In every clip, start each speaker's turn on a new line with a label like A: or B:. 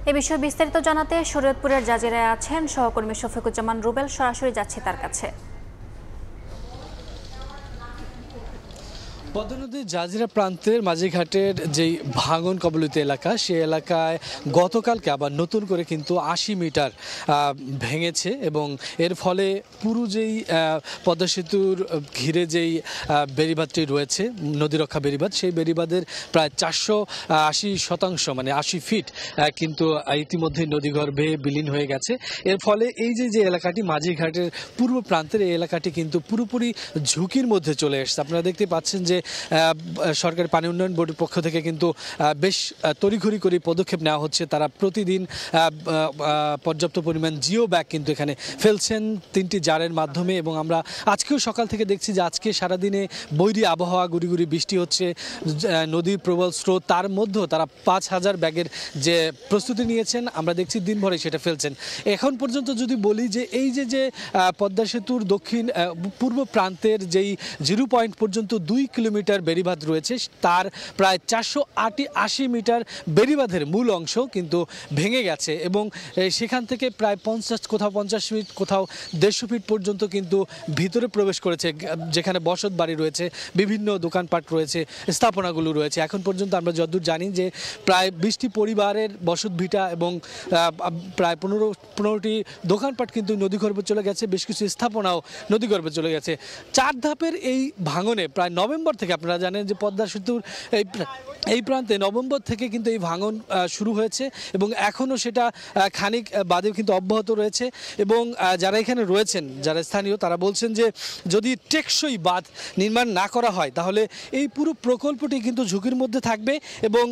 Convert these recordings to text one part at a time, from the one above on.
A: এ বিষয়ে বিস্তারিত জানাতে শরীয়তপুরের জাজিরায় আছেন সহকর্মী শফিকুজ্জামান রুবেল। সরাসরি যাচ্ছে তার কাছে।
B: পদ্মা নদীর জাজিরা প্রান্তের মাঝিঘাটের যেই ভাঙন কবলিত এলাকা, সেই এলাকায় গতকালকে আবার নতুন করে কিন্তু ৮০ মিটার ভেঙেছে এবং এর ফলে পুরো যেই পদ্মা সেতুর ঘিরে যেই বেড়িবাঁধটি রয়েছে, নদীরক্ষা বেড়িবাঁধ, সেই বেড়িবাঁধের প্রায় ৪৮০% মানে ৮০ ফিট কিন্তু ইতিমধ্যে নদীগর্ভে বিলীন হয়ে গেছে। এর ফলে এই যে এলাকাটি মাঝিঘাটের পূর্ব প্রান্তের এই এলাকাটি কিন্তু পুরোপুরি ঝুঁকির মধ্যে চলে এসেছে। আপনারা দেখতে পাচ্ছেন যে সরকারি পানি উন্নয়ন বোর্ডের পক্ষ থেকে কিন্তু বেশ তড়িঘড়ি করে পদক্ষেপ নেওয়া হচ্ছে। তারা প্রতিদিন পর্যাপ্ত পরিমাণ জিও ব্যাগ কিন্তু এখানে ফেলছেন ৩টি জারের মাধ্যমে, এবং আমরা আজকেও সকাল থেকে দেখছি যে আজকে সারাদিনে বৈরী আবহাওয়া, গুড়ি গুড়ি বৃষ্টি হচ্ছে, নদীর প্রবল স্রোত, তার মধ্যেও তারা ৫,০০০ ব্যাগের যে প্রস্তুতি নিয়েছেন আমরা দেখছি দিনভরে সেটা ফেলছেন। এখন পর্যন্ত যদি বলি যে এই যে পদ্মা সেতুর পূর্ব প্রান্তের যেই 0 পয়েন্ট পর্যন্ত 2 কিলোমিটার বেড়িবাঁধ রয়েছে, তার প্রায় ৪৮০ মিটার বেড়িবাঁধের মূল অংশ কিন্তু ভেঙে গেছে এবং সেখান থেকে প্রায় 50 ফিট, কোথাও 150 ফিট পর্যন্ত কিন্তু ভিতরে প্রবেশ করেছে, যেখানে বসত বাড়ি রয়েছে, বিভিন্ন দোকানপাট রয়েছে, স্থাপনাগুলো রয়েছে। এখন পর্যন্ত আমরা যতদূর জানি যে প্রায় 20টি পরিবারের বসত ভিটা এবং প্রায় 15টি দোকানপাট কিন্তু নদীগর্ভে চলে গেছে, বেশ কিছু স্থাপনাও নদীগর্ভে চলে গেছে। 4 ধাপের এই ভাঙনে প্রায় নভেম্বর থেকে, আপনারা জানেন যে পদ্মা সেতুর এই প্রান্তে নভেম্বর থেকে কিন্তু এই ভাঙন শুরু হয়েছে এবং এখনও সেটা খানিক বাদেও কিন্তু অব্যাহত রয়েছে। এবং যারা এখানে রয়েছেন, যারা স্থানীয়, তারা বলছেন যে যদি টেকসই বাঁধ নির্মাণ না করা হয় তাহলে এই পুরো প্রকল্পটি কিন্তু ঝুঁকির মধ্যে থাকবে এবং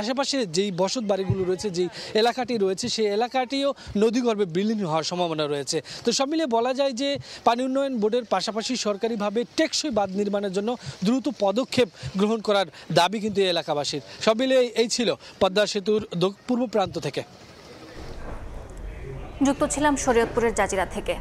B: আশেপাশে যেই বসত বাড়িগুলো রয়েছে, যেই এলাকাটি রয়েছে, সেই এলাকাটিও নদীগর্ভে বিলীন হওয়ার সম্ভাবনা রয়েছে। তো সব মিলিয়ে বলা যায় যে পানি উন্নয়ন বোর্ডের পাশাপাশি সরকারিভাবে টেকসই বাঁধ নির্মাণের জন্য দ্রুত পদক্ষেপ গ্রহণ করার দাবি কিন্তু এলাকাবাসীর। সব মিলিয়ে এই ছিল পদ্মা সেতুর পূর্ব প্রান্ত থেকে।
A: যুক্ত ছিলাম শরীয়তপুরের জাজিরা থেকে।